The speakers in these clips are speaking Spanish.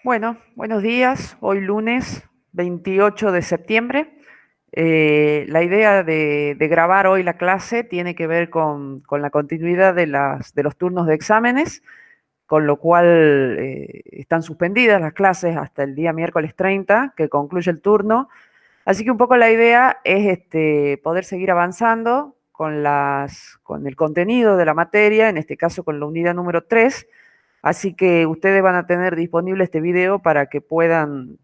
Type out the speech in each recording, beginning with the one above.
Bueno, buenos días. Hoy lunes 28 de septiembre. La idea de grabar hoy la clase tiene que ver con la continuidad de los turnos de exámenes, con lo cual están suspendidas las clases hasta el día miércoles 30, que concluye el turno. Así que un poco la idea es poder seguir avanzando con el contenido de la materia, en este caso con la unidad número 3. Así que ustedes van a tener disponible este video para que puedan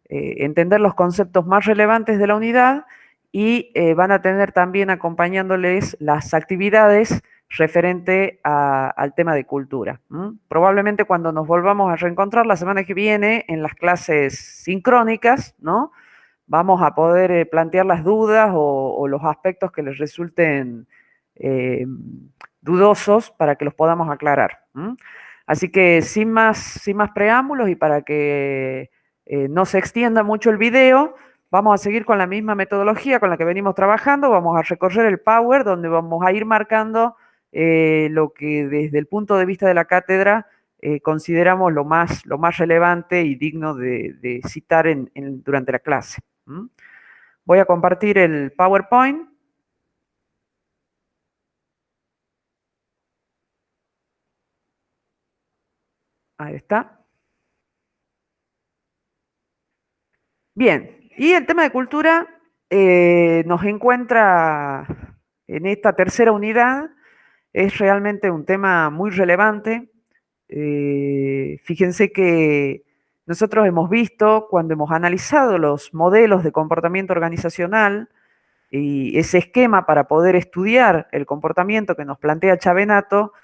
entender los conceptos más relevantes de la unidad y van a tener también acompañándoles las actividades referente al tema de cultura. Probablemente cuando nos volvamos a reencontrar la semana que viene en las clases sincrónicas, ¿no? Vamos a poder plantear las dudas o los aspectos que les resulten eh, dudosos para que los podamos aclarar. Así que sin más preámbulos y para que no se extienda mucho el video, vamos a seguir con la misma metodología con la que venimos trabajando. Vamos a recorrer el Power, donde vamos a ir marcando lo que desde el punto de vista de la cátedra consideramos lo más relevante y digno de citar durante la clase. Voy a compartir el PowerPoint. Ahí está. Bien, y el tema de cultura nos encuentra en esta tercera unidad. Es realmente un tema muy relevante. Fíjense que nosotros hemos visto, cuando hemos analizado los modelos de comportamiento organizacional y ese esquema para poder estudiar el comportamiento que nos plantea Chavenato,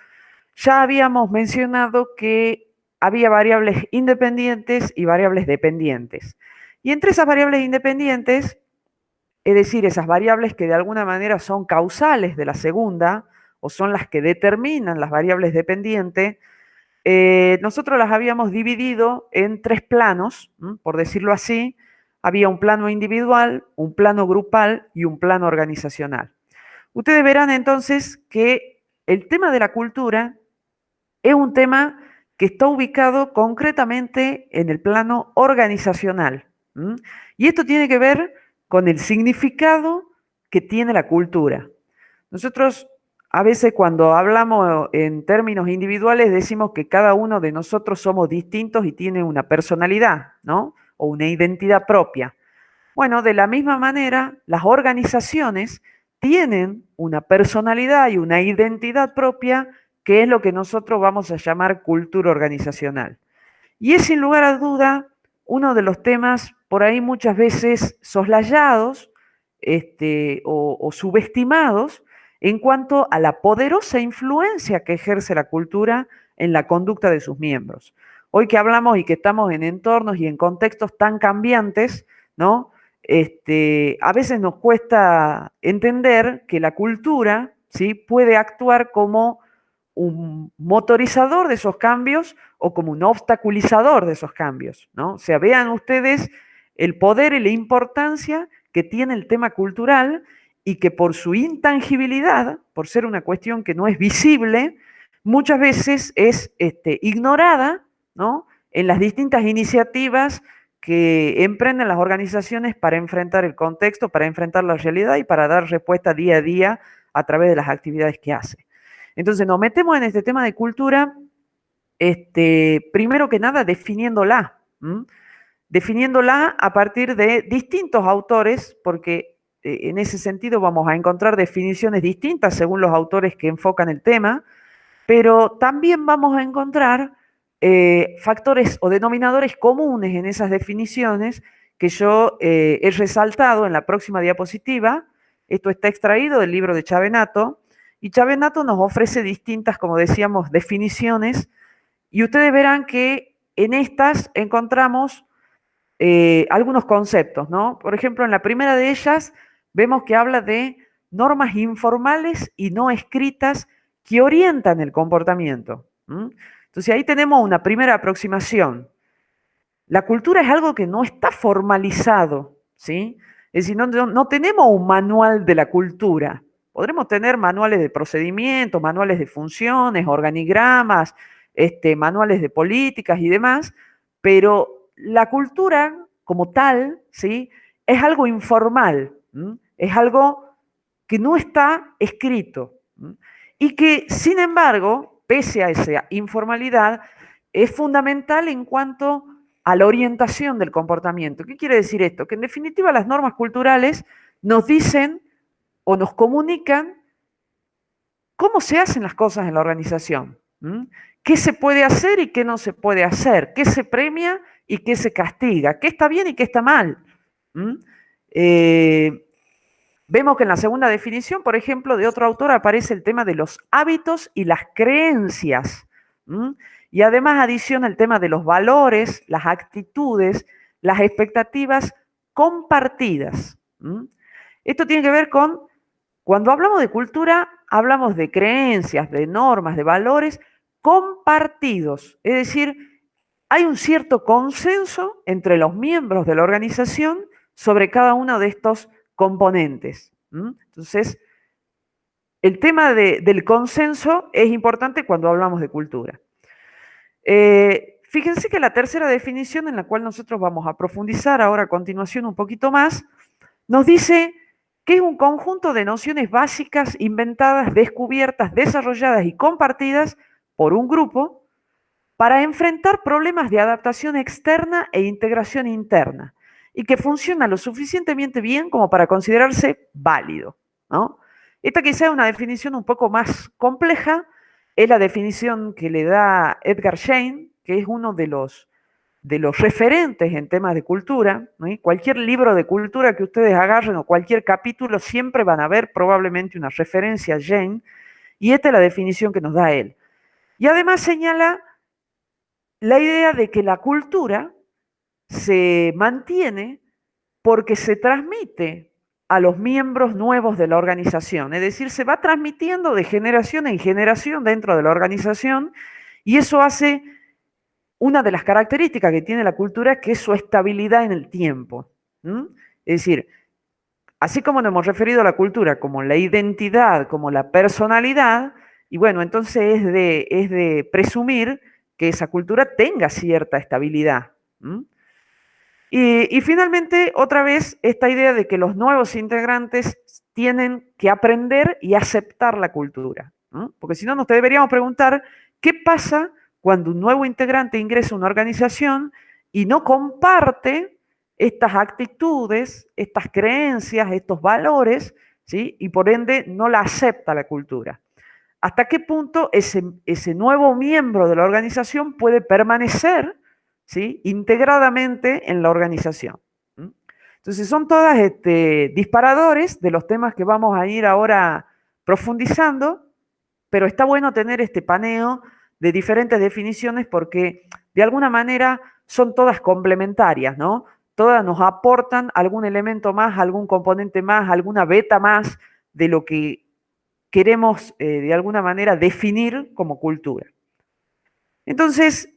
ya habíamos mencionado que había variables independientes y variables dependientes. Y entre esas variables independientes, es decir, esas variables que de alguna manera son causales de la segunda o son las que determinan las variables dependientes, nosotros las habíamos dividido en tres planos, por decirlo así. Había un plano individual, un plano grupal y un plano organizacional. Ustedes verán entonces que el tema de la cultura es un tema que está ubicado concretamente en el plano organizacional. Y esto tiene que ver con el significado que tiene la cultura. Nosotros a veces cuando hablamos en términos individuales decimos que cada uno de nosotros somos distintos y tiene una personalidad, ¿no? O una identidad propia. Bueno, de la misma manera, las organizaciones tienen una personalidad y una identidad propia, que es lo que nosotros vamos a llamar cultura organizacional. Y es sin lugar a duda uno de los temas por ahí muchas veces soslayados o subestimados en cuanto a la poderosa influencia que ejerce la cultura en la conducta de sus miembros. Hoy que hablamos y que estamos en entornos y en contextos tan cambiantes, ¿no? A veces nos cuesta entender que la cultura, ¿sí?, puede actuar como un motorizador de esos cambios o como un obstaculizador de esos cambios, ¿no? O sea, vean ustedes el poder y la importancia que tiene el tema cultural y que por su intangibilidad, por ser una cuestión que no es visible, muchas veces es ignorada, ¿no?, en las distintas iniciativas que emprenden las organizaciones para enfrentar el contexto, para enfrentar la realidad y para dar respuesta día a día a través de las actividades que hace. Entonces nos metemos en este tema de cultura, primero que nada definiéndola, definiéndola a partir de distintos autores, porque en ese sentido vamos a encontrar definiciones distintas según los autores que enfocan el tema, pero también vamos a encontrar factores o denominadores comunes en esas definiciones que yo he resaltado en la próxima diapositiva. Esto está extraído del libro de Chavenato, y Chavenato nos ofrece distintas, como decíamos, definiciones, y ustedes verán que en estas encontramos algunos conceptos, ¿no? Por ejemplo, en la primera de ellas vemos que habla de normas informales y no escritas que orientan el comportamiento. Entonces ahí tenemos una primera aproximación. La cultura es algo que no está formalizado, ¿sí? Es decir, no tenemos un manual de la cultura. Podremos tener manuales de procedimientos, manuales de funciones, organigramas, manuales de políticas y demás, pero la cultura como tal, ¿sí? Es algo informal, es algo que no está escrito y que, sin embargo, pese a esa informalidad, es fundamental en cuanto a la orientación del comportamiento. ¿Qué quiere decir esto? Que en definitiva las normas culturales nos dicen o nos comunican cómo se hacen las cosas en la organización, qué se puede hacer y qué no se puede hacer, qué se premia y qué se castiga, qué está bien y qué está mal. Vemos que en la segunda definición, por ejemplo, de otro autor aparece el tema de los hábitos y las creencias. Y además adiciona el tema de los valores, las actitudes, las expectativas compartidas. Esto tiene que ver con, cuando hablamos de cultura, hablamos de creencias, de normas, de valores compartidos. Es decir, hay un cierto consenso entre los miembros de la organización sobre cada uno de estos componentes. Entonces, el tema del consenso es importante cuando hablamos de cultura. Fíjense que la tercera definición, en la cual nosotros vamos a profundizar ahora a continuación un poquito más, nos dice que es un conjunto de nociones básicas inventadas, descubiertas, desarrolladas y compartidas por un grupo para enfrentar problemas de adaptación externa e integración interna, y que funciona lo suficientemente bien como para considerarse válido, ¿no? Esta quizá es una definición un poco más compleja, es la definición que le da Edgar Schein, que es uno de los referentes en temas de cultura, ¿no? Cualquier libro de cultura que ustedes agarren o cualquier capítulo siempre van a ver probablemente una referencia a Schein, y esta es la definición que nos da él. Y además señala la idea de que la cultura se mantiene porque se transmite a los miembros nuevos de la organización, es decir, se va transmitiendo de generación en generación dentro de la organización, y eso hace una de las características que tiene la cultura, que es su estabilidad en el tiempo. Es decir, así como nos hemos referido a la cultura como la identidad, como la personalidad, y bueno, entonces es de presumir que esa cultura tenga cierta estabilidad. Y finalmente, otra vez, esta idea de que los nuevos integrantes tienen que aprender y aceptar la cultura. Porque si no, nos deberíamos preguntar qué pasa cuando un nuevo integrante ingresa a una organización y no comparte estas actitudes, estas creencias, estos valores, ¿sí? Y por ende no la acepta la cultura. ¿Hasta qué punto ese nuevo miembro de la organización puede permanecer, ¿sí? Integradamente en la organización? Entonces son todas disparadores de los temas que vamos a ir ahora profundizando, pero está bueno tener este paneo de diferentes definiciones porque de alguna manera son todas complementarias, ¿no? Todas nos aportan algún elemento más, algún componente más, alguna beta más de lo que queremos de alguna manera definir como cultura. Entonces,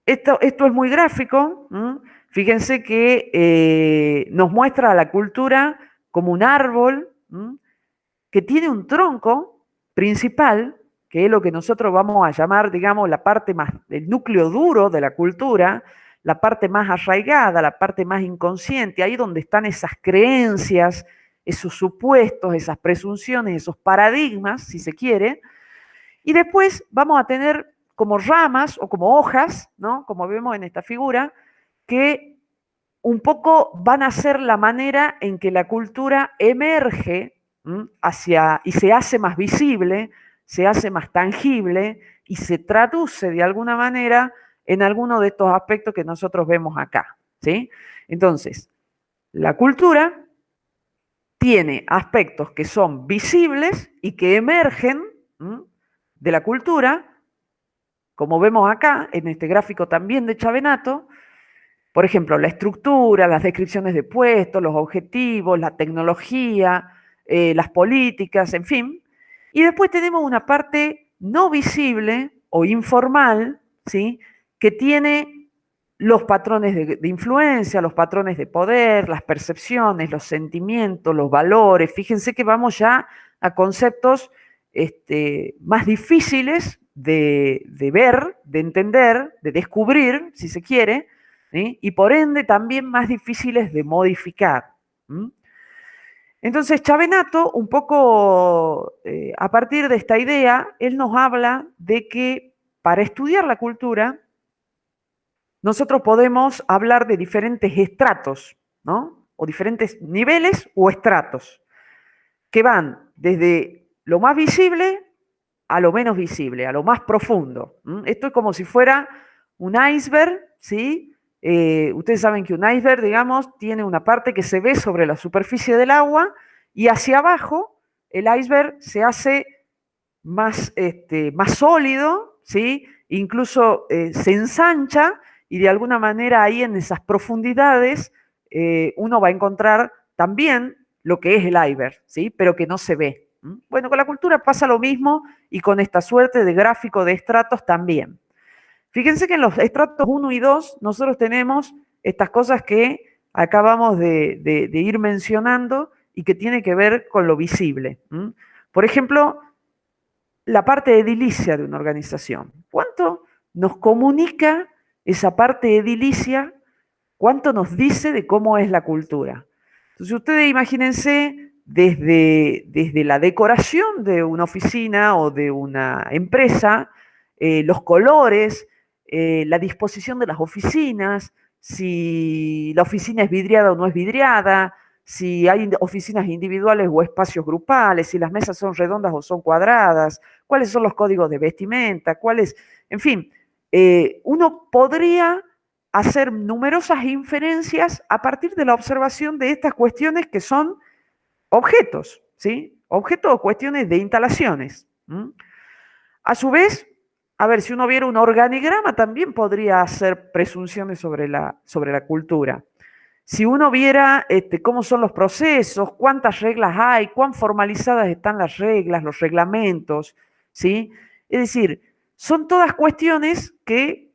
esto es muy gráfico. Fíjense que nos muestra a la cultura como un árbol que tiene un tronco principal, que es lo que nosotros vamos a llamar, digamos, la parte más, el núcleo duro de la cultura, la parte más arraigada, la parte más inconsciente, ahí donde están esas creencias, esos supuestos, esas presunciones, esos paradigmas, si se quiere. Y después vamos a tener como ramas o como hojas, ¿no? Como vemos en esta figura, que un poco van a ser la manera en que la cultura emerge hacia y se hace más visible, se hace más tangible y se traduce de alguna manera en alguno de estos aspectos que nosotros vemos acá, ¿sí? Entonces, la cultura tiene aspectos que son visibles y que emergen de la cultura, como vemos acá en este gráfico también de Chavenato. Por ejemplo, la estructura, las descripciones de puestos, los objetivos, la tecnología, las políticas, en fin. Y después tenemos una parte no visible o informal, ¿sí? Que tiene los patrones de influencia, los patrones de poder, las percepciones, los sentimientos, los valores. Fíjense que vamos ya a conceptos más difíciles de ver, de entender, de descubrir, si se quiere, ¿sí? Y por ende también más difíciles de modificar. ¿Mm? Entonces, Chavenato, un poco a partir de esta idea, él nos habla de que para estudiar la cultura, nosotros podemos hablar de diferentes estratos, ¿no? O diferentes niveles o estratos, que van desde lo más visible a lo menos visible, a lo más profundo. Esto es como si fuera un iceberg, ¿sí? Ustedes saben que un iceberg, digamos, tiene una parte que se ve sobre la superficie del agua y hacia abajo el iceberg se hace más sólido, ¿sí? Incluso se ensancha y de alguna manera ahí en esas profundidades uno va a encontrar también lo que es el iceberg, ¿sí? Pero que no se ve. Bueno, con la cultura pasa lo mismo y con esta suerte de gráfico de estratos también. Fíjense que en los estratos 1 y 2 nosotros tenemos estas cosas que acabamos de ir mencionando y que tiene que ver con lo visible. Por ejemplo, la parte edilicia de una organización. ¿Cuánto nos comunica esa parte edilicia? ¿Cuánto nos dice de cómo es la cultura? Entonces ustedes imagínense desde la decoración de una oficina o de una empresa, los colores, la disposición de las oficinas, si la oficina es vidriada o no es vidriada, si hay oficinas individuales o espacios grupales, si las mesas son redondas o son cuadradas, cuáles son los códigos de vestimenta, cuáles, en fin, uno podría hacer numerosas inferencias a partir de la observación de estas cuestiones que son objetos, ¿sí? Objetos o cuestiones de instalaciones. A su vez, a ver, si uno viera un organigrama también podría hacer presunciones sobre la cultura. Si uno viera cómo son los procesos, cuántas reglas hay, cuán formalizadas están las reglas, los reglamentos, ¿sí? Es decir, son todas cuestiones que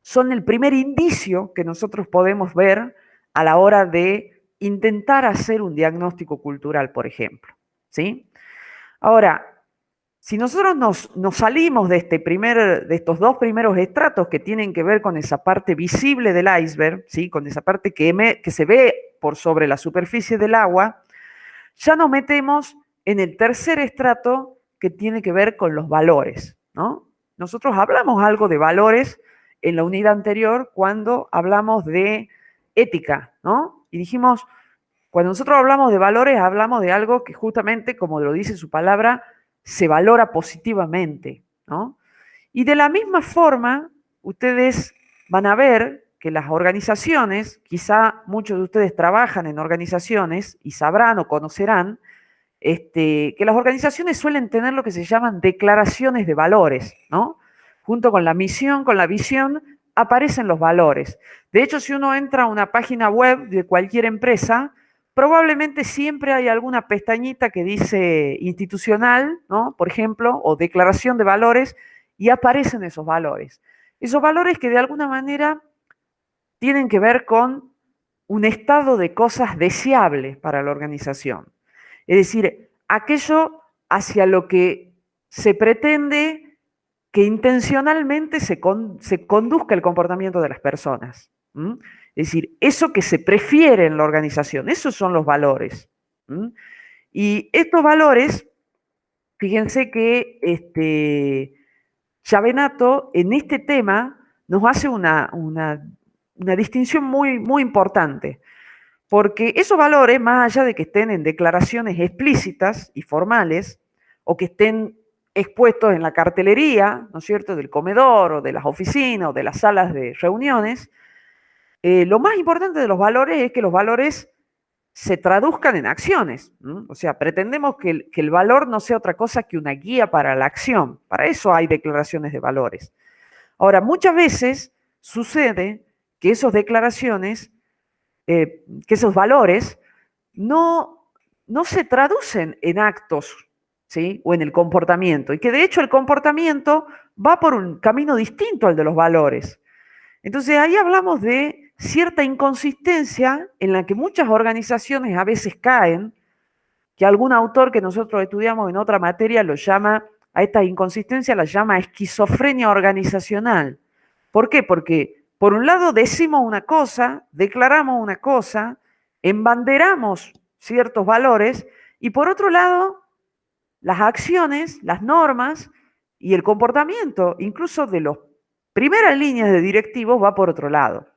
son el primer indicio que nosotros podemos ver a la hora de intentar hacer un diagnóstico cultural, por ejemplo, ¿sí? Ahora, si nosotros nos salimos de estos dos primeros estratos que tienen que ver con esa parte visible del iceberg, ¿sí? Con esa parte que se ve por sobre la superficie del agua, ya nos metemos en el tercer estrato que tiene que ver con los valores, ¿no? Nosotros hablamos algo de valores en la unidad anterior cuando hablamos de ética, ¿no? Y dijimos, cuando nosotros hablamos de valores, hablamos de algo que justamente, como lo dice su palabra, se valora positivamente, ¿no? Y de la misma forma, ustedes van a ver que las organizaciones, quizá muchos de ustedes trabajan en organizaciones y sabrán o conocerán, que las organizaciones suelen tener lo que se llaman declaraciones de valores, ¿no? Junto con la misión, con la visión, aparecen los valores. De hecho, si uno entra a una página web de cualquier empresa, probablemente siempre hay alguna pestañita que dice institucional, ¿no? Por ejemplo, o declaración de valores, y aparecen esos valores. Esos valores que de alguna manera tienen que ver con un estado de cosas deseable para la organización. Es decir, aquello hacia lo que se pretende que intencionalmente se conduzca el comportamiento de las personas. Es decir, eso que se prefiere en la organización, esos son los valores. Y estos valores, fíjense que Chavenato en este tema nos hace una distinción muy, muy importante. Porque esos valores, más allá de que estén en declaraciones explícitas y formales, o que estén expuestos en la cartelería, ¿no es cierto?, del comedor, o de las oficinas, o de las salas de reuniones, lo más importante de los valores es que los valores se traduzcan en acciones. O sea, pretendemos que el valor no sea otra cosa que una guía para la acción. Para eso hay declaraciones de valores. Ahora, muchas veces sucede que esas declaraciones que esos valores no se traducen en actos, ¿sí? O en el comportamiento, y que de hecho el comportamiento va por un camino distinto al de los valores. Entonces ahí hablamos de cierta inconsistencia en la que muchas organizaciones a veces caen, que algún autor que nosotros estudiamos en otra materia lo llama a esta inconsistencia la llama esquizofrenia organizacional. ¿Por qué? Porque por un lado decimos una cosa, declaramos una cosa, embanderamos ciertos valores y por otro lado las acciones, las normas y el comportamiento, incluso de las primeras líneas de directivos, va por otro lado.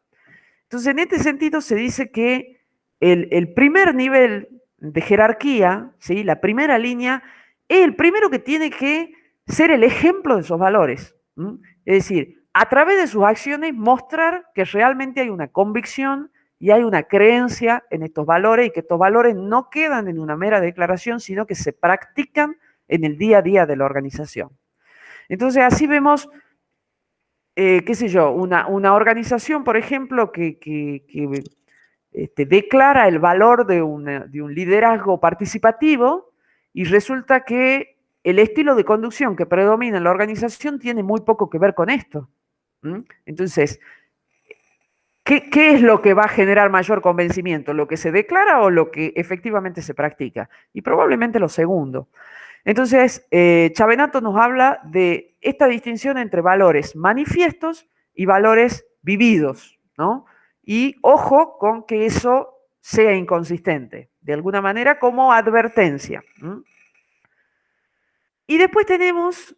Entonces, en este sentido se dice que el primer nivel de jerarquía, ¿sí? La primera línea, es el primero que tiene que ser el ejemplo de esos valores. Es decir, a través de sus acciones mostrar que realmente hay una convicción y hay una creencia en estos valores y que estos valores no quedan en una mera declaración, sino que se practican en el día a día de la organización. Entonces, así vemos qué sé yo, una organización, por ejemplo, que declara el valor de un liderazgo participativo y resulta que el estilo de conducción que predomina en la organización tiene muy poco que ver con esto. Entonces, ¿qué es lo que va a generar mayor convencimiento? ¿Lo que se declara o lo que efectivamente se practica? Y probablemente lo segundo. Entonces, Chavenato nos habla de esta distinción entre valores manifiestos y valores vividos, ¿no? Y ojo con que eso sea inconsistente, de alguna manera como advertencia. Y después tenemos,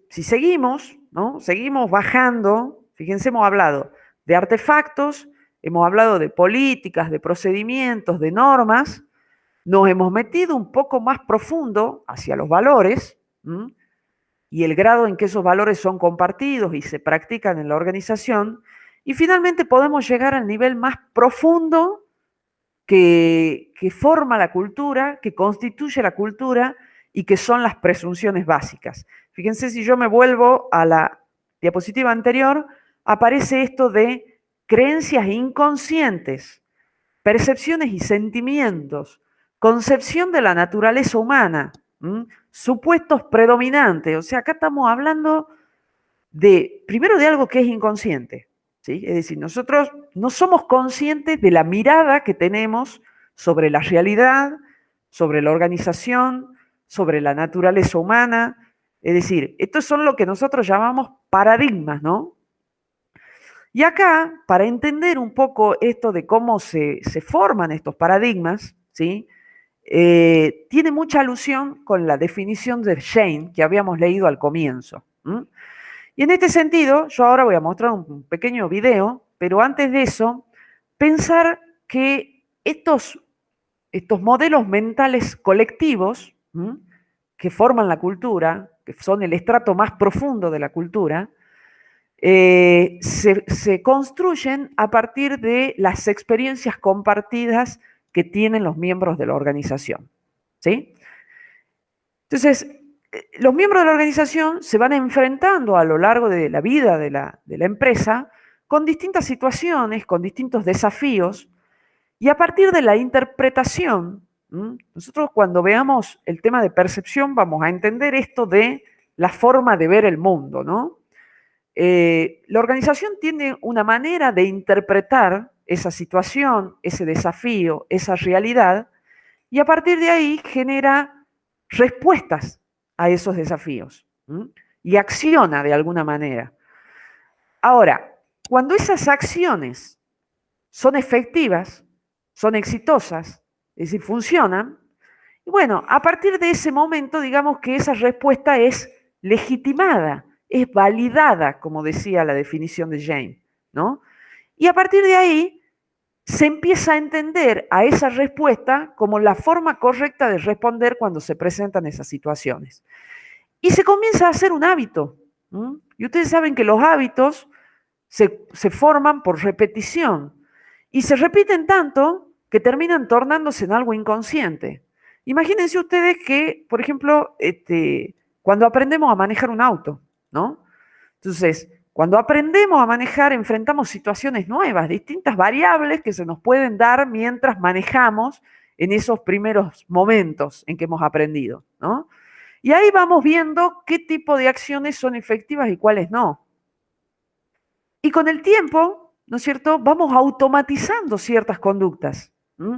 si seguimos, ¿no? Seguimos bajando, fíjense, hemos hablado de artefactos, hemos hablado de políticas, de procedimientos, de normas, nos hemos metido un poco más profundo hacia los valores y el grado en que esos valores son compartidos y se practican en la organización, y finalmente podemos llegar al nivel más profundo que forma la cultura, que constituye la cultura y que son las presunciones básicas. Fíjense, si yo me vuelvo a la diapositiva anterior, aparece esto de creencias inconscientes, percepciones y sentimientos, concepción de la naturaleza humana, supuestos predominantes. O sea, acá estamos hablando primero de algo que es inconsciente, ¿sí? Es decir, nosotros no somos conscientes de la mirada que tenemos sobre la realidad, sobre la organización, sobre la naturaleza humana. Es decir, estos son lo que nosotros llamamos paradigmas, ¿no? Y acá, para entender un poco esto de cómo se forman estos paradigmas, ¿sí? Tiene mucha alusión con la definición de Shane que habíamos leído al comienzo. Y en este sentido, yo ahora voy a mostrar un pequeño video, pero antes de eso, pensar que estos modelos mentales colectivos que forman la cultura, que son el estrato más profundo de la cultura, se construyen a partir de las experiencias compartidas que tienen los miembros de la organización. ¿Sí? Entonces, los miembros de la organización se van enfrentando a lo largo de la vida de la empresa con distintas situaciones, con distintos desafíos, y a partir de la interpretación, nosotros cuando veamos el tema de percepción vamos a entender esto de la forma de ver el mundo, ¿no? La organización tiene una manera de interpretar esa situación, ese desafío, esa realidad, y a partir de ahí genera respuestas a esos desafíos y acciona de alguna manera. Ahora, cuando esas acciones son efectivas, son exitosas, es decir, funcionan, y bueno, a partir de ese momento, digamos que esa respuesta es legitimada, es validada, como decía la definición de Jane, ¿no? Y a partir de ahí se empieza a entender a esa respuesta como la forma correcta de responder cuando se presentan esas situaciones. Y se comienza a hacer un hábito. Y ustedes saben que los hábitos se forman por repetición y se repiten tanto que terminan tornándose en algo inconsciente. Imagínense ustedes que, por ejemplo, cuando aprendemos a manejar un auto, ¿no? Entonces, cuando aprendemos a manejar, enfrentamos situaciones nuevas, distintas variables que se nos pueden dar mientras manejamos en esos primeros momentos en que hemos aprendido, ¿no? Y ahí vamos viendo qué tipo de acciones son efectivas y cuáles no. Y con el tiempo, ¿no es cierto?, vamos automatizando ciertas conductas.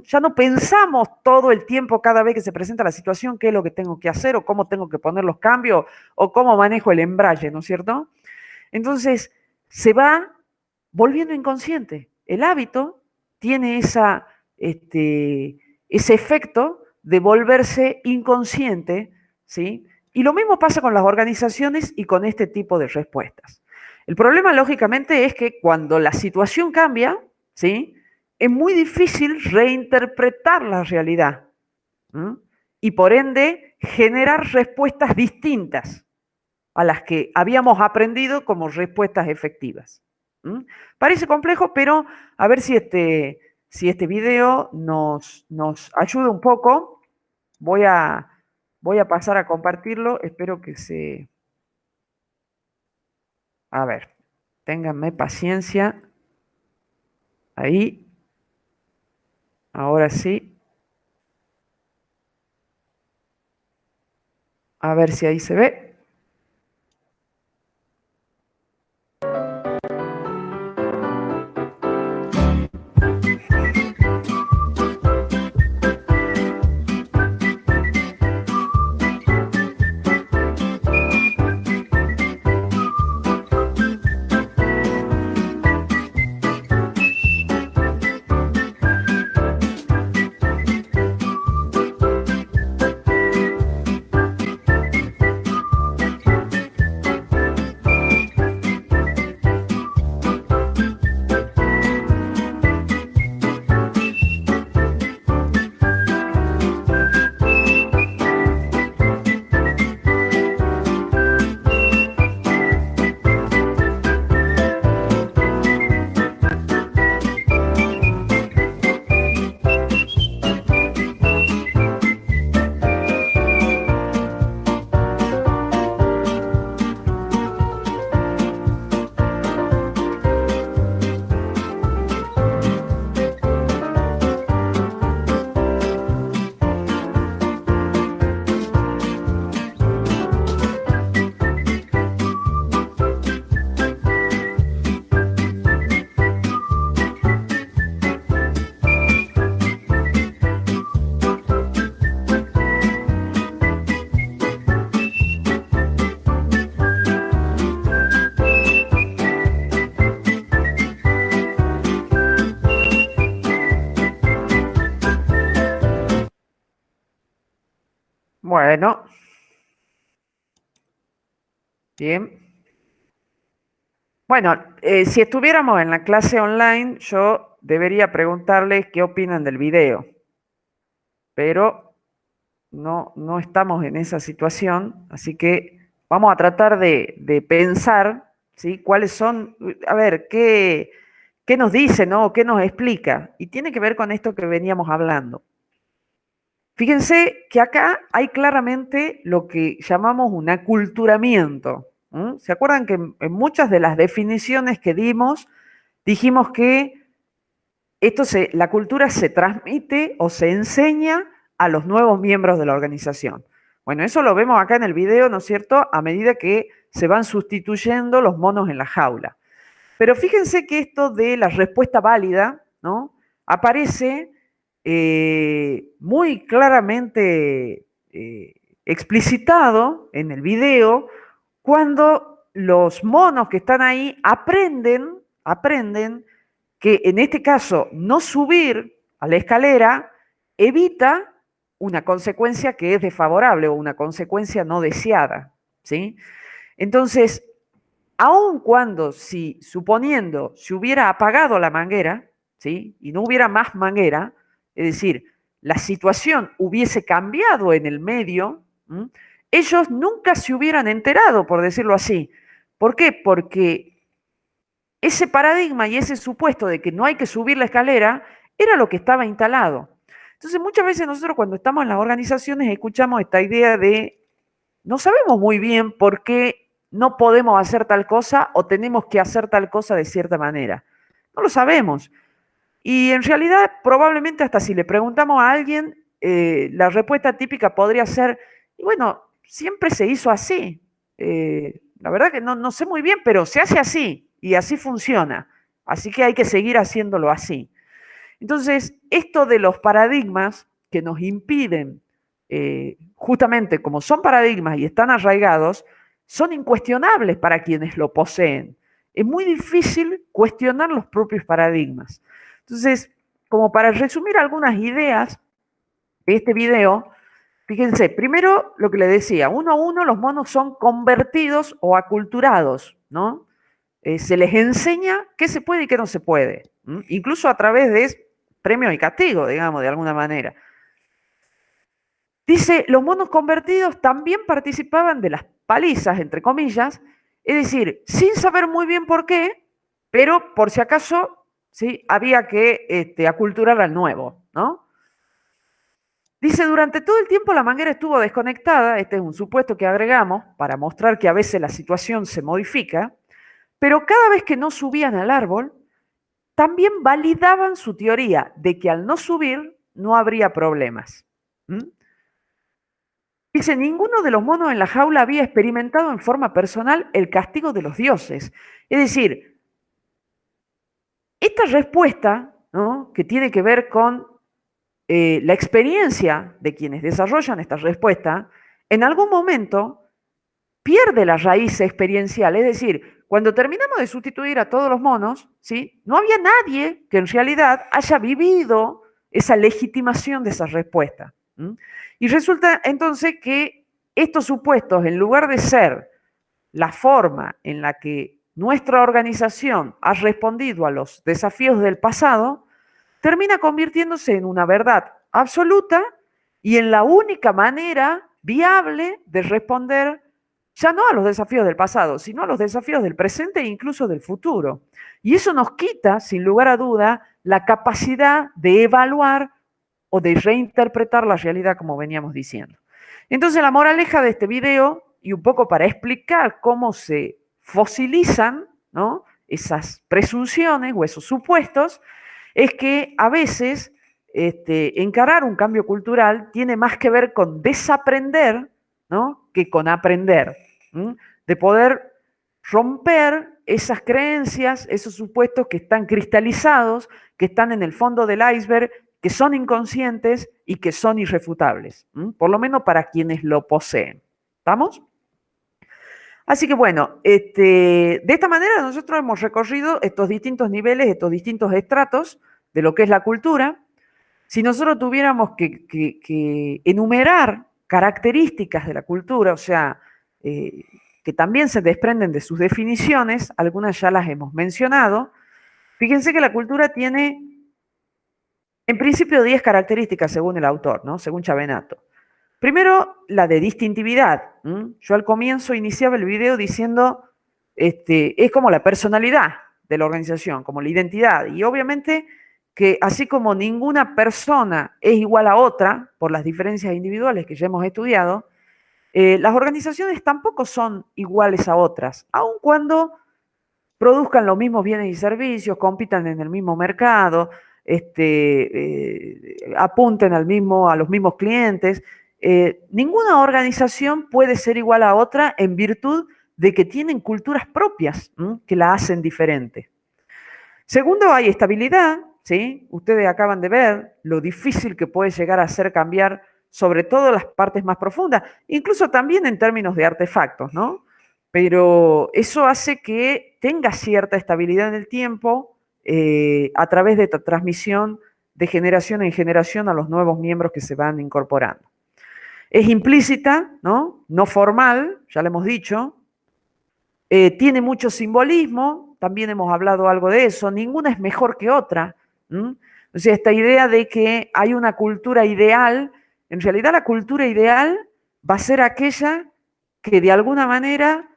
Ya no pensamos todo el tiempo, cada vez que se presenta la situación, qué es lo que tengo que hacer o cómo tengo que poner los cambios o cómo manejo el embrague, ¿no es cierto? Entonces, se va volviendo inconsciente. El hábito tiene ese efecto de volverse inconsciente, ¿sí? Y lo mismo pasa con las organizaciones y con este tipo de respuestas. El problema, lógicamente, es que cuando la situación cambia, ¿sí? Es muy difícil reinterpretar la realidad, ¿m? Y por ende generar respuestas distintas a las que habíamos aprendido como respuestas efectivas. ¿M? Parece complejo, pero a ver si este video nos ayuda un poco. Voy a, voy a pasar a compartirlo. Espero que se... A ver, ténganme paciencia. Ahí, ahora sí. A ver si ahí se ve. Bueno, bien. Bueno, si estuviéramos en la clase online, yo debería preguntarles qué opinan del video, pero no estamos en esa situación, así que vamos a tratar de pensar, ¿sí? ¿Cuáles son, a ver, qué nos dice, ¿no? ¿Qué nos explica? Y tiene que ver con esto que veníamos hablando. Fíjense que acá hay claramente lo que llamamos un aculturamiento. ¿Se acuerdan que en muchas de las definiciones que dimos, dijimos que la cultura se transmite o se enseña a los nuevos miembros de la organización? Bueno, eso lo vemos acá en el video, ¿no es cierto? A medida que se van sustituyendo los monos en la jaula. Pero fíjense que esto de la respuesta válida, ¿no? Aparece muy claramente explicitado en el video cuando los monos que están ahí aprenden que en este caso no subir a la escalera evita una consecuencia que es desfavorable o una consecuencia no deseada, ¿sí? Entonces, aun cuando, suponiendo, se hubiera apagado la manguera, ¿sí? Y no hubiera más manguera, es decir, la situación hubiese cambiado en el medio, ¿m? Ellos nunca se hubieran enterado, por decirlo así. ¿Por qué? Porque ese paradigma y ese supuesto de que no hay que subir la escalera era lo que estaba instalado. Entonces, muchas veces nosotros cuando estamos en las organizaciones escuchamos esta idea de no sabemos muy bien por qué no podemos hacer tal cosa o tenemos que hacer tal cosa de cierta manera. No lo sabemos. Y en realidad, probablemente hasta si le preguntamos a alguien, la respuesta típica podría ser, y bueno, siempre se hizo así. La verdad que no sé muy bien, pero se hace así y así funciona. Así que hay que seguir haciéndolo así. Entonces, esto de los paradigmas que nos impiden, justamente como son paradigmas y están arraigados, son incuestionables para quienes lo poseen. Es muy difícil cuestionar los propios paradigmas. Entonces, como para resumir algunas ideas de este video, fíjense, primero lo que le decía, uno a uno los monos son convertidos o aculturados, ¿no? Se les enseña qué se puede y qué no se puede, incluso a través de premio y castigo, digamos, de alguna manera. Dice, los monos convertidos también participaban de las palizas, entre comillas, es decir, sin saber muy bien por qué, pero por si acaso, ¿sí? Había que aculturar al nuevo, ¿no? Dice, durante todo el tiempo la manguera estuvo desconectada, este es un supuesto que agregamos para mostrar que a veces la situación se modifica, pero cada vez que no subían al árbol, también validaban su teoría de que al no subir no habría problemas. Dice, ninguno de los monos en la jaula había experimentado en forma personal el castigo de los dioses. Es decir, esta respuesta, ¿no?, que tiene que ver con la experiencia de quienes desarrollan esta respuesta, en algún momento pierde la raíz experiencial. Es decir, cuando terminamos de sustituir a todos los monos, ¿sí?, no había nadie que en realidad haya vivido esa legitimación de esa respuesta. Y resulta entonces que estos supuestos, en lugar de ser la forma en la que nuestra organización ha respondido a los desafíos del pasado, termina convirtiéndose en una verdad absoluta y en la única manera viable de responder ya no a los desafíos del pasado, sino a los desafíos del presente e incluso del futuro. Y eso nos quita, sin lugar a duda, la capacidad de evaluar o de reinterpretar la realidad, como veníamos diciendo. Entonces, la moraleja de este video, y un poco para explicar cómo se fosilizan, ¿no?, esas presunciones o esos supuestos, es que a veces encarar un cambio cultural tiene más que ver con desaprender, ¿no?, que con aprender, de poder romper esas creencias, esos supuestos que están cristalizados, que están en el fondo del iceberg, que son inconscientes y que son irrefutables, por lo menos para quienes lo poseen. ¿Estamos? Así que bueno, de esta manera nosotros hemos recorrido estos distintos niveles, estos distintos estratos de lo que es la cultura. Si nosotros tuviéramos que enumerar características de la cultura, o sea, que también se desprenden de sus definiciones, algunas ya las hemos mencionado. Fíjense que la cultura tiene, en principio, 10 características según el autor, ¿no?, según Chavenato. Primero, la de distintividad. Yo al comienzo iniciaba el video diciendo, es como la personalidad de la organización, como la identidad. Y obviamente que así como ninguna persona es igual a otra, por las diferencias individuales que ya hemos estudiado, las organizaciones tampoco son iguales a otras, aun cuando produzcan los mismos bienes y servicios, compitan en el mismo mercado, apunten a los mismos clientes. Ninguna organización puede ser igual a otra en virtud de que tienen culturas propias, que la hacen diferente. Segundo, hay estabilidad, ¿sí? Ustedes acaban de ver lo difícil que puede llegar a ser cambiar sobre todo las partes más profundas, incluso también en términos de artefactos, ¿no? Pero eso hace que tenga cierta estabilidad en el tiempo a través de esta transmisión de generación en generación a los nuevos miembros que se van incorporando. Es implícita, ¿no? No formal, ya lo hemos dicho. Tiene mucho simbolismo, también hemos hablado algo de eso. Ninguna es mejor que otra. O sea, esta idea de que hay una cultura ideal, en realidad la cultura ideal va a ser aquella que de alguna manera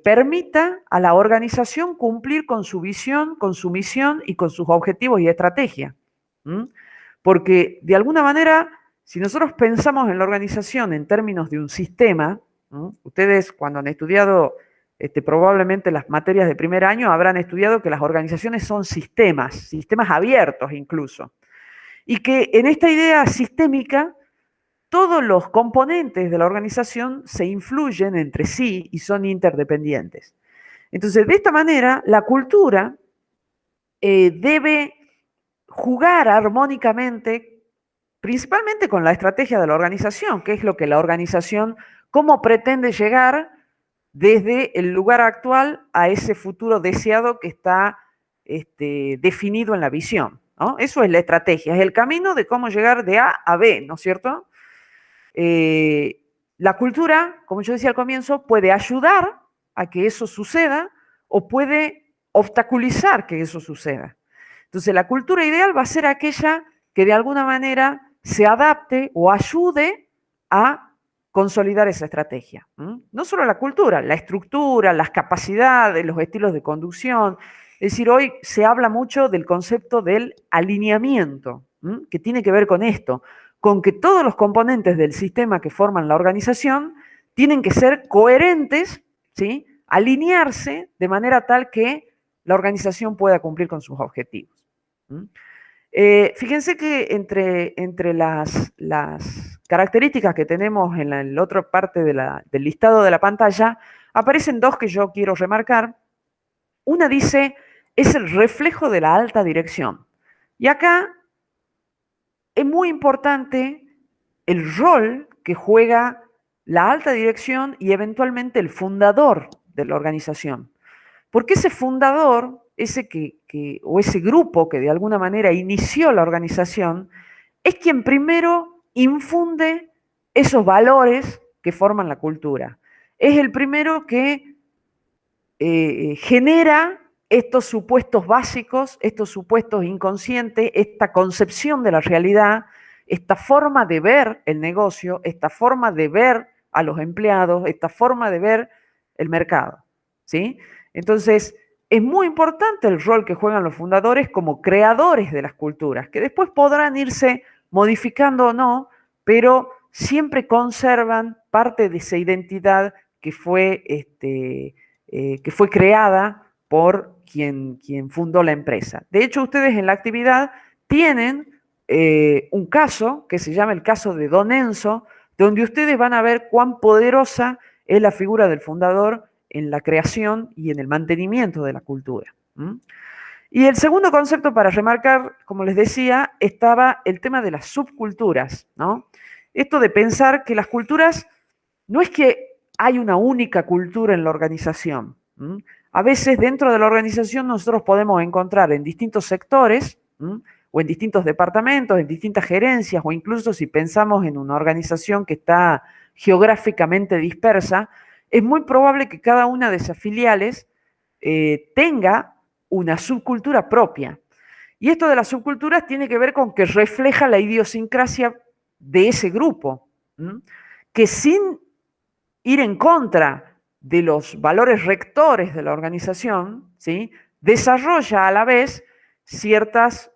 permita a la organización cumplir con su visión, con su misión y con sus objetivos y estrategia. Porque de alguna manera, si nosotros pensamos en la organización en términos de un sistema, ustedes cuando han estudiado probablemente las materias de primer año habrán estudiado que las organizaciones son sistemas abiertos incluso, y que en esta idea sistémica todos los componentes de la organización se influyen entre sí y son interdependientes. Entonces, de esta manera, la cultura debe jugar armónicamente, principalmente con la estrategia de la organización, que es lo que la organización, cómo pretende llegar desde el lugar actual a ese futuro deseado que está definido en la visión, ¿no? Eso es la estrategia, es el camino de cómo llegar de A a B, ¿no es cierto? Eh, la cultura, como yo decía al comienzo, puede ayudar a que eso suceda o puede obstaculizar que eso suceda. Entonces, la cultura ideal va a ser aquella que de alguna manera se adapte o ayude a consolidar esa estrategia. No solo la cultura, la estructura, las capacidades, los estilos de conducción. Es decir, hoy se habla mucho del concepto del alineamiento, que tiene que ver con esto, con que todos los componentes del sistema que forman la organización tienen que ser coherentes, ¿sí? Alinearse de manera tal que la organización pueda cumplir con sus objetivos. Fíjense que entre las características que tenemos en la otra parte del listado de la pantalla, aparecen dos que yo quiero remarcar. Una dice, es el reflejo de la alta dirección. Y acá es muy importante el rol que juega la alta dirección y eventualmente el fundador de la organización. Porque ese fundador, o ese grupo que de alguna manera inició la organización, es quien primero infunde esos valores que forman la cultura. Es el primero que genera estos supuestos básicos, estos supuestos inconscientes, esta concepción de la realidad, esta forma de ver el negocio, esta forma de ver a los empleados, esta forma de ver el mercado, ¿sí? Entonces, es muy importante el rol que juegan los fundadores como creadores de las culturas, que después podrán irse modificando o no, pero siempre conservan parte de esa identidad que fue creada por quien fundó la empresa. De hecho, ustedes en la actividad tienen un caso que se llama el caso de Don Enzo, donde ustedes van a ver cuán poderosa es la figura del fundador en la creación y en el mantenimiento de la cultura. Y el segundo concepto para remarcar, como les decía, estaba el tema de las subculturas, ¿no? Esto de pensar que las culturas no es que hay una única cultura en la organización. A veces dentro de la organización nosotros podemos encontrar en distintos sectores o en distintos departamentos, en distintas gerencias o incluso si pensamos en una organización que está geográficamente dispersa, es muy probable que cada una de esas filiales tenga una subcultura propia. Y esto de las subculturas tiene que ver con que refleja la idiosincrasia de ese grupo, que sin ir en contra de los valores rectores de la organización, ¿sí? Desarrolla a la vez ciertos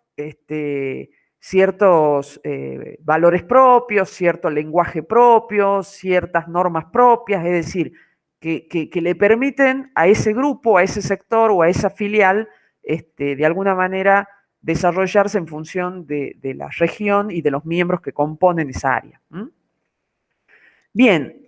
valores propios, cierto lenguaje propio, ciertas normas propias, es decir, que le permiten a ese grupo, a ese sector o a esa filial, de alguna manera desarrollarse en función de la región y de los miembros que componen esa área. Bien,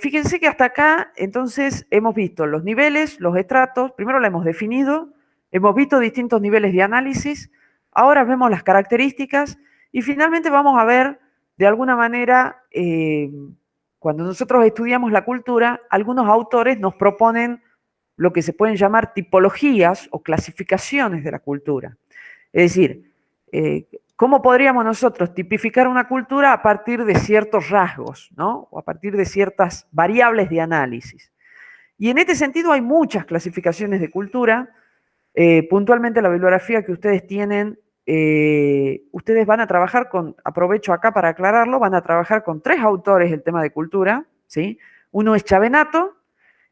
fíjense que hasta acá entonces hemos visto los niveles, los estratos, primero lo hemos definido, hemos visto distintos niveles de análisis, ahora vemos las características y finalmente vamos a ver de alguna manera, cuando nosotros estudiamos la cultura, algunos autores nos proponen lo que se pueden llamar tipologías o clasificaciones de la cultura. Es decir, ¿cómo podríamos nosotros tipificar una cultura a partir de ciertos rasgos, ¿no? O a partir de ciertas variables de análisis? Y en este sentido hay muchas clasificaciones de cultura. Puntualmente la bibliografía que ustedes tienen, ustedes van a trabajar con, aprovecho acá para aclararlo, van a trabajar con 3 autores el tema de cultura, ¿sí? Uno es Chavenato,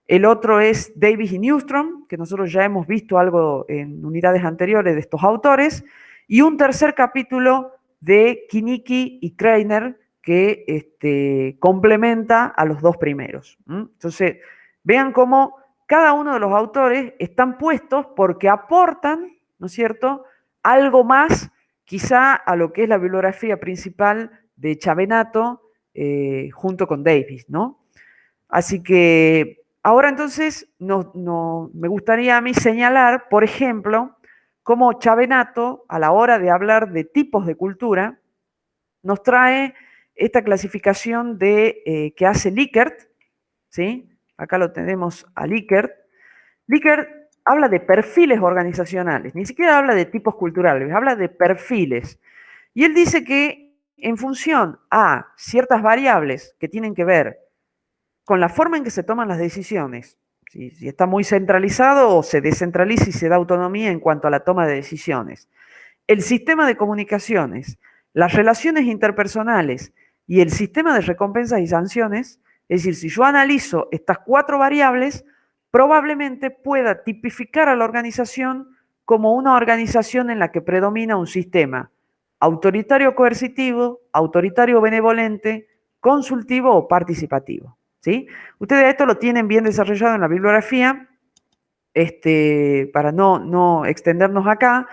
el otro es Davis y Newstrom, que nosotros ya hemos visto algo en unidades anteriores de estos autores, y un tercer capítulo de Kinnicki y Kreiner que complementa a los 2 primeros. Entonces, vean cómo cada uno de los autores están puestos porque aportan, ¿no es cierto?, algo más quizá a lo que es la bibliografía principal de Chavenato junto con Davis, ¿no? Así que ahora entonces me gustaría a mí señalar, por ejemplo, cómo Chavenato, a la hora de hablar de tipos de cultura, nos trae esta clasificación que hace Likert, ¿sí? Acá lo tenemos a Likert. Likert habla de perfiles organizacionales, ni siquiera habla de tipos culturales, habla de perfiles. Y él dice que en función a ciertas variables que tienen que ver con la forma en que se toman las decisiones, si está muy centralizado o se descentraliza y se da autonomía en cuanto a la toma de decisiones, el sistema de comunicaciones, las relaciones interpersonales y el sistema de recompensas y sanciones, es decir, si yo analizo estas 4 variables, probablemente pueda tipificar a la organización como una organización en la que predomina un sistema autoritario coercitivo, autoritario benevolente, consultivo o participativo. ¿Sí? Ustedes esto lo tienen bien desarrollado en la bibliografía, para no extendernos acá,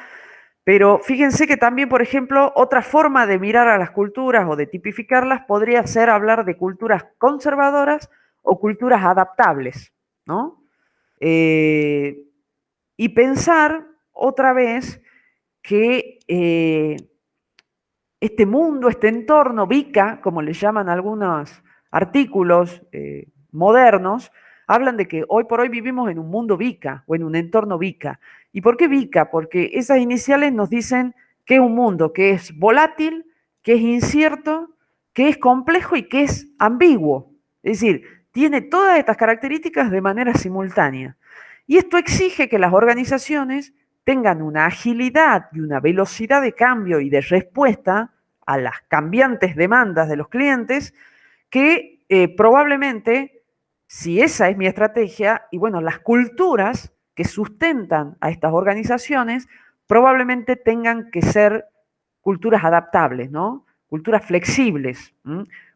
pero fíjense que también, por ejemplo, otra forma de mirar a las culturas o de tipificarlas podría ser hablar de culturas conservadoras o culturas adaptables, ¿no? Y pensar otra vez que este mundo, este entorno VICA, como le llaman algunos artículos modernos, hablan de que hoy por hoy vivimos en un mundo VICA o en un entorno VICA. ¿Y por qué VICA? Porque esas iniciales nos dicen que es un mundo que es volátil, que es incierto, que es complejo y que es ambiguo. Es decir, tiene todas estas características de manera simultánea. Y esto exige que las organizaciones tengan una agilidad y una velocidad de cambio y de respuesta a las cambiantes demandas de los clientes que probablemente, si esa es mi estrategia, y bueno, las culturas que sustentan a estas organizaciones probablemente tengan que ser culturas adaptables, ¿no? Culturas flexibles,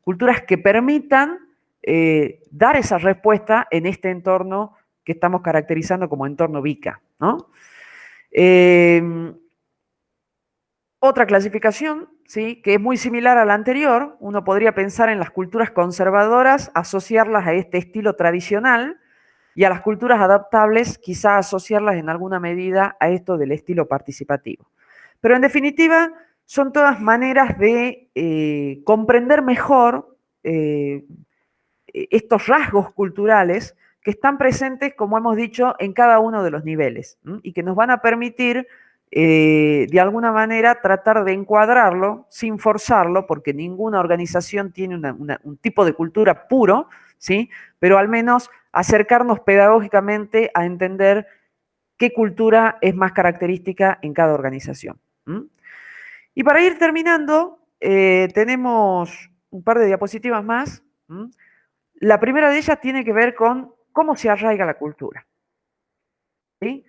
culturas que permitan dar esa respuesta en este entorno que estamos caracterizando como entorno VICA, ¿no? Otra clasificación, ¿sí? Que es muy similar a la anterior, uno podría pensar en las culturas conservadoras, asociarlas a este estilo tradicional, y a las culturas adaptables quizá asociarlas en alguna medida a esto del estilo participativo. Pero en definitiva, son todas maneras de comprender mejor estos rasgos culturales que están presentes, como hemos dicho, en cada uno de los niveles, y que nos van a permitir, de alguna manera, tratar de encuadrarlo sin forzarlo, porque ninguna organización tiene un tipo de cultura puro, ¿sí? Pero al menos acercarnos pedagógicamente a entender qué cultura es más característica en cada organización. Y para ir terminando, tenemos un par de diapositivas más. La primera de ellas tiene que ver con cómo se arraiga la cultura. ¿Sí?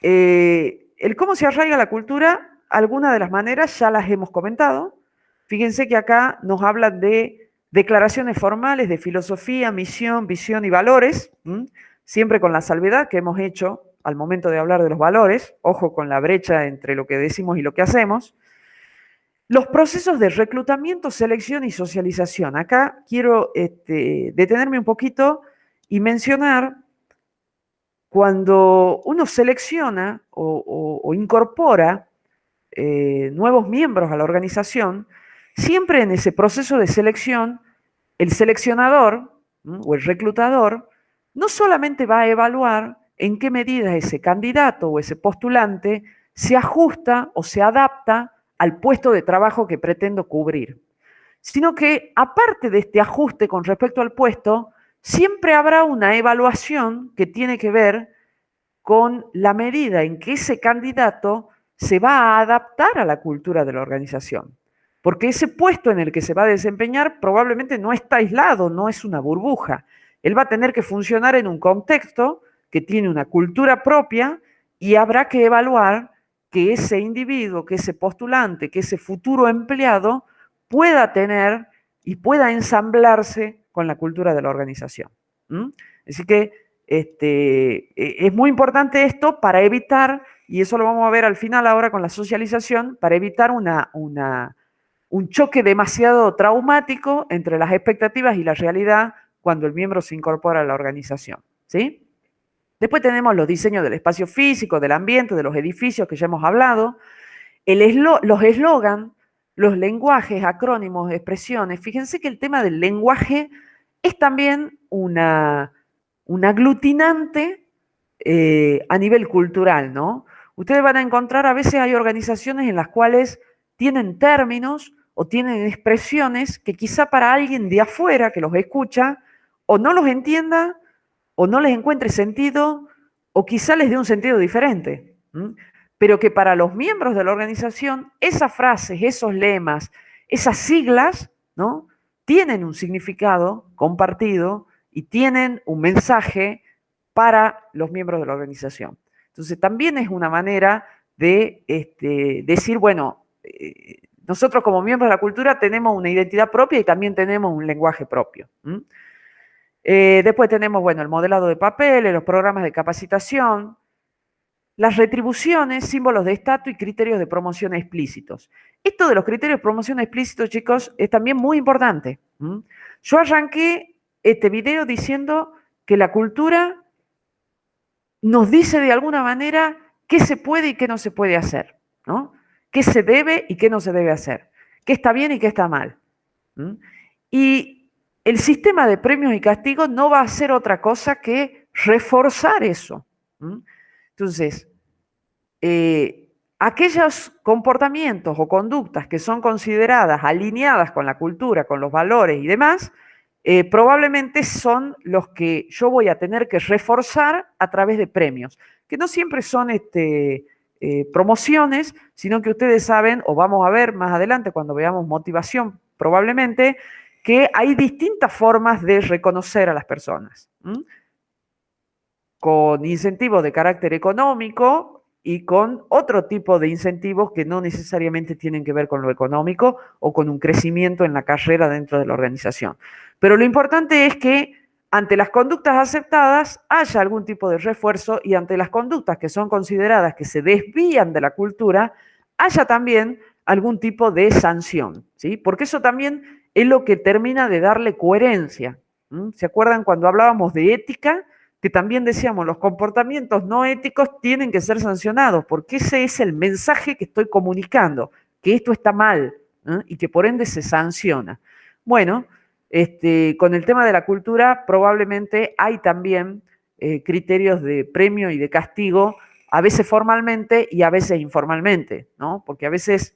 El cómo se arraiga la cultura, algunas de las maneras ya las hemos comentado. Fíjense que acá nos hablan de declaraciones formales de filosofía, misión, visión y valores, siempre con la salvedad que hemos hecho al momento de hablar de los valores, ojo con la brecha entre lo que decimos y lo que hacemos. Los procesos de reclutamiento, selección y socialización. Acá quiero detenerme un poquito y mencionar cuando uno selecciona o incorpora nuevos miembros a la organización, siempre en ese proceso de selección, el seleccionador o el reclutador no solamente va a evaluar en qué medida ese candidato o ese postulante se ajusta o se adapta al puesto de trabajo que pretendo cubrir, sino que aparte de este ajuste con respecto al puesto, siempre habrá una evaluación que tiene que ver con la medida en que ese candidato se va a adaptar a la cultura de la organización. Porque ese puesto en el que se va a desempeñar probablemente no está aislado, no es una burbuja. Él va a tener que funcionar en un contexto que tiene una cultura propia y habrá que evaluar que ese individuo, que ese postulante, que ese futuro empleado pueda tener y pueda ensamblarse con la cultura de la organización. Así que es muy importante esto para evitar, y eso lo vamos a ver al final ahora con la socialización, para evitar un choque demasiado traumático entre las expectativas y la realidad cuando el miembro se incorpora a la organización. ¿Sí? Después tenemos los diseños del espacio físico, del ambiente, de los edificios que ya hemos hablado. Los eslogan, los lenguajes, acrónimos, expresiones. Fíjense que el tema del lenguaje es también un aglutinante a nivel cultural, ¿no? Ustedes van a encontrar, a veces hay organizaciones en las cuales tienen términos o tienen expresiones que quizá para alguien de afuera que los escucha o no los entienda o no les encuentre sentido o quizá les dé un sentido diferente. Pero que para los miembros de la organización esas frases, esos lemas, esas siglas, ¿no? Tienen un significado compartido y tienen un mensaje para los miembros de la organización. Entonces también es una manera de decir, bueno, nosotros como miembros de la cultura tenemos una identidad propia y también tenemos un lenguaje propio. Después tenemos, bueno, el modelado de papeles, los programas de capacitación, las retribuciones, símbolos de estatus y criterios de promoción explícitos. Esto de los criterios de promoción explícitos, chicos, es también muy importante. Yo arranqué este video diciendo que la cultura nos dice de alguna manera qué se puede y qué no se puede hacer, ¿no? Qué se debe y qué no se debe hacer, qué está bien y qué está mal. Y el sistema de premios y castigos no va a hacer otra cosa que reforzar eso. Entonces, aquellos comportamientos o conductas que son consideradas alineadas con la cultura, con los valores y demás, probablemente son los que yo voy a tener que reforzar a través de premios, que no siempre son promociones, sino que ustedes saben, o vamos a ver más adelante cuando veamos motivación probablemente, que hay distintas formas de reconocer a las personas. Con incentivos de carácter económico y con otro tipo de incentivos que no necesariamente tienen que ver con lo económico o con un crecimiento en la carrera dentro de la organización. Pero lo importante es que ante las conductas aceptadas haya algún tipo de refuerzo y ante las conductas que son consideradas que se desvían de la cultura, haya también algún tipo de sanción, ¿sí? Porque eso también es lo que termina de darle coherencia. ¿Se acuerdan cuando hablábamos de ética? Que también decíamos, los comportamientos no éticos tienen que ser sancionados, porque ese es el mensaje que estoy comunicando, que esto está mal, y que por ende se sanciona. Bueno, con el tema de la cultura probablemente hay también criterios de premio y de castigo, a veces formalmente y a veces informalmente, ¿no? Porque a veces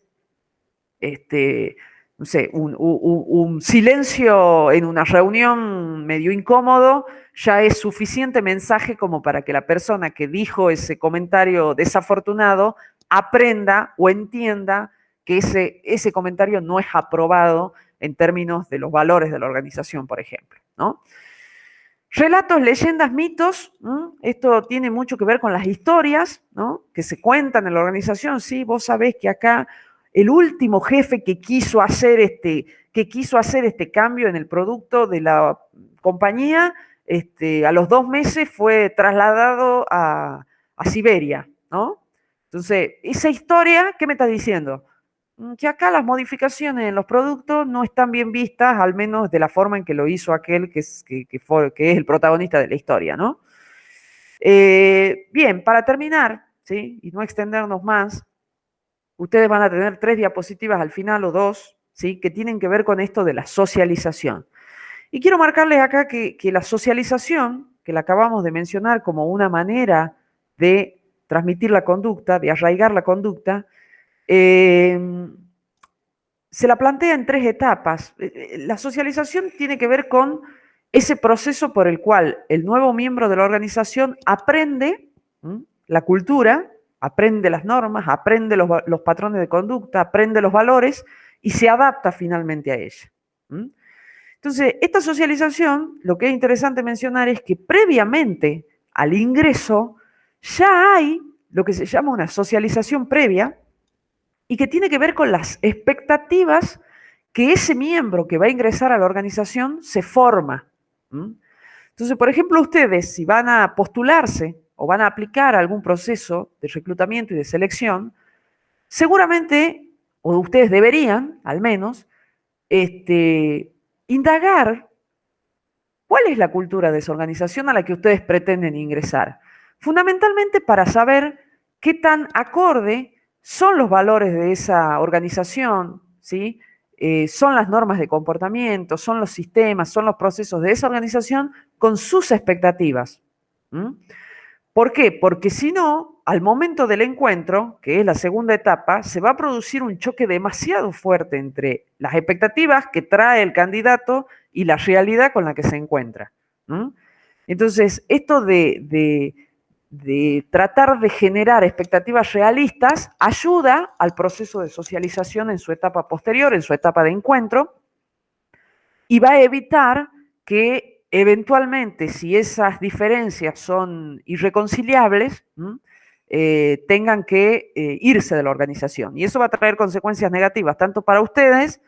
no sé, un silencio en una reunión medio incómodo ya es suficiente mensaje como para que la persona que dijo ese comentario desafortunado aprenda o entienda que ese comentario no es aprobado en términos de los valores de la organización, por ejemplo, ¿no? Relatos, leyendas, mitos, ¿no? Esto tiene mucho que ver con las historias, ¿no? Que se cuentan en la organización. Sí, vos sabés que acá el último jefe que quiso hacer este cambio en el producto de la compañía, a los 2 meses fue trasladado a Siberia, ¿no? Entonces, esa historia, ¿qué me está diciendo? Que acá las modificaciones en los productos no están bien vistas, al menos de la forma en que lo hizo aquel que es el protagonista de la historia, ¿no? Bien, para terminar, ¿sí? Y no extendernos más, ustedes van a tener 3 diapositivas al final o 2, ¿sí? Que tienen que ver con esto de la socialización. Y quiero marcarles acá que la socialización, que la acabamos de mencionar como una manera de transmitir la conducta, de arraigar la conducta, se la plantea en 3 etapas. La socialización tiene que ver con ese proceso por el cual el nuevo miembro de la organización aprende la cultura, aprende las normas, aprende los patrones de conducta, aprende los valores y se adapta finalmente a ella. Entonces, esta socialización, lo que es interesante mencionar es que previamente al ingreso ya hay lo que se llama una socialización previa, y que tiene que ver con las expectativas que ese miembro que va a ingresar a la organización se forma. Entonces, por ejemplo, ustedes, si van a postularse o van a aplicar algún proceso de reclutamiento y de selección, seguramente, o ustedes deberían, al menos, indagar cuál es la cultura de esa organización a la que ustedes pretenden ingresar. fundamentalmente para saber qué tan acorde son los valores de esa organización, ¿sí? Son las normas de comportamiento, son los sistemas, son los procesos de esa organización con sus expectativas. ¿Mm? ¿Por qué? Porque si no, al momento del encuentro, que es la segunda etapa, se va a producir un choque demasiado fuerte entre las expectativas que trae el candidato y la realidad con la que se encuentra. ¿Mm? Entonces, esto de tratar de generar expectativas realistas ayuda al proceso de socialización en su etapa posterior, en su etapa de encuentro, y va a evitar que eventualmente, si esas diferencias son irreconciliables, tengan que irse de la organización. Y eso va a traer consecuencias negativas tanto para ustedes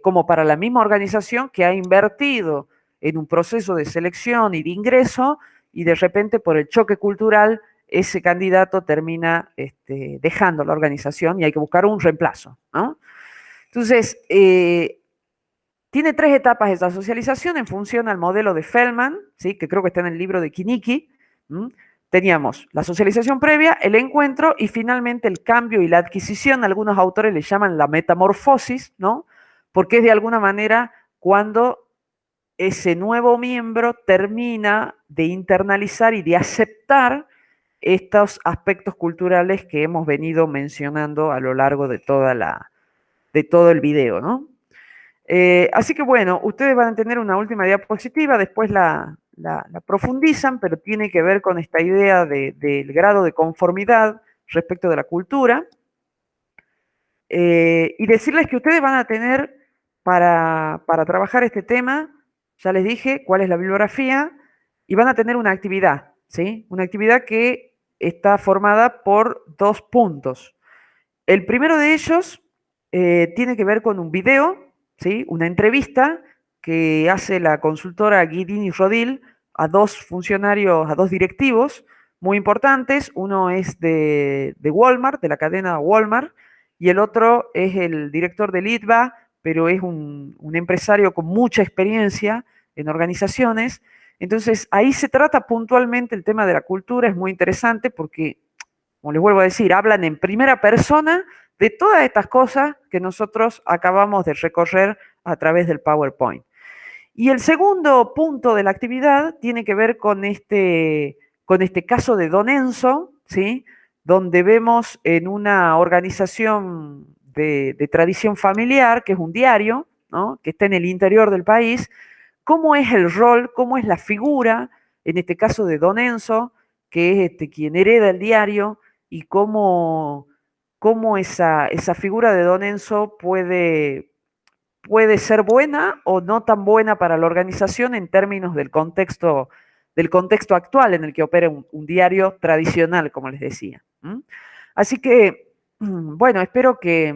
como para la misma organización que ha invertido en un proceso de selección y de ingreso, y de repente por el choque cultural ese candidato termina dejando la organización y hay que buscar un reemplazo, ¿no? Entonces, tiene tres etapas esta socialización en función al modelo de Feldman, ¿sí? Que creo que está en el libro de Kiniki. Teníamos la socialización previa, el encuentro y finalmente el cambio y la adquisición. Algunos autores le llaman la metamorfosis, ¿no? Porque es de alguna manera cuando ese nuevo miembro termina de internalizar y de aceptar estos aspectos culturales que hemos venido mencionando a lo largo de todo el video, ¿no? Así que bueno, ustedes van a tener una última diapositiva, después la profundizan, pero tiene que ver con esta idea del grado de conformidad respecto de la cultura. Y decirles que ustedes van a tener para trabajar este tema, ya les dije cuál es la bibliografía, y van a tener una actividad, ¿sí? Una actividad que está formada por 2 puntos. El primero de ellos tiene que ver con un video, ¿sí? Una entrevista que hace la consultora Guidini Rodil a 2 funcionarios, a 2 directivos muy importantes. Uno es de Walmart, de la cadena Walmart, y el otro es el director del ITBA, pero es un empresario con mucha experiencia en organizaciones. Entonces, ahí se trata puntualmente el tema de la cultura, es muy interesante porque, como les vuelvo a decir, hablan en primera persona de todas estas cosas que nosotros acabamos de recorrer a través del PowerPoint. Y el segundo punto de la actividad tiene que ver con este caso de Don Enzo, ¿sí? Donde vemos en una organización de tradición familiar, que es un diario, ¿no? Que está en el interior del país, cómo es el rol, cómo es la figura, en este caso de Don Enzo, que es quien hereda el diario, y cómo esa figura de Don Enzo puede ser buena o no tan buena para la organización en términos del contexto actual en el que opera un diario tradicional, como les decía. Así que, bueno, espero que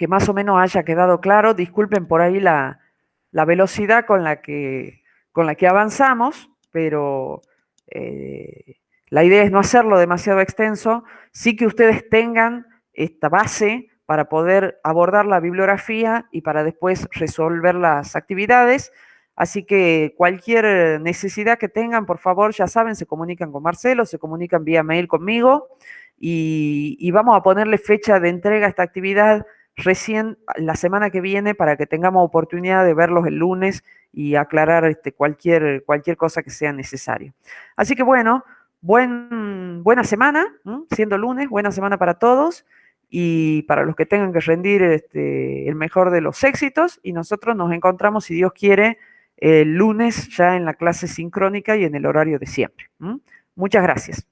más o menos haya quedado claro. Disculpen por ahí la velocidad con la que avanzamos, pero la idea es no hacerlo demasiado extenso, sí que ustedes tengan esta base para poder abordar la bibliografía y para después resolver las actividades. Así que cualquier necesidad que tengan, por favor, ya saben, se comunican con Marcelo, se comunican vía mail conmigo y vamos a ponerle fecha de entrega a esta actividad recién la semana que viene para que tengamos oportunidad de verlos el lunes y aclarar cualquier cosa que sea necesario. Así que bueno, buena semana, siendo lunes, buena semana para todos y para los que tengan que rendir el mejor de los éxitos, y nosotros nos encontramos, si Dios quiere, el lunes ya en la clase sincrónica y en el horario de siempre. Muchas gracias.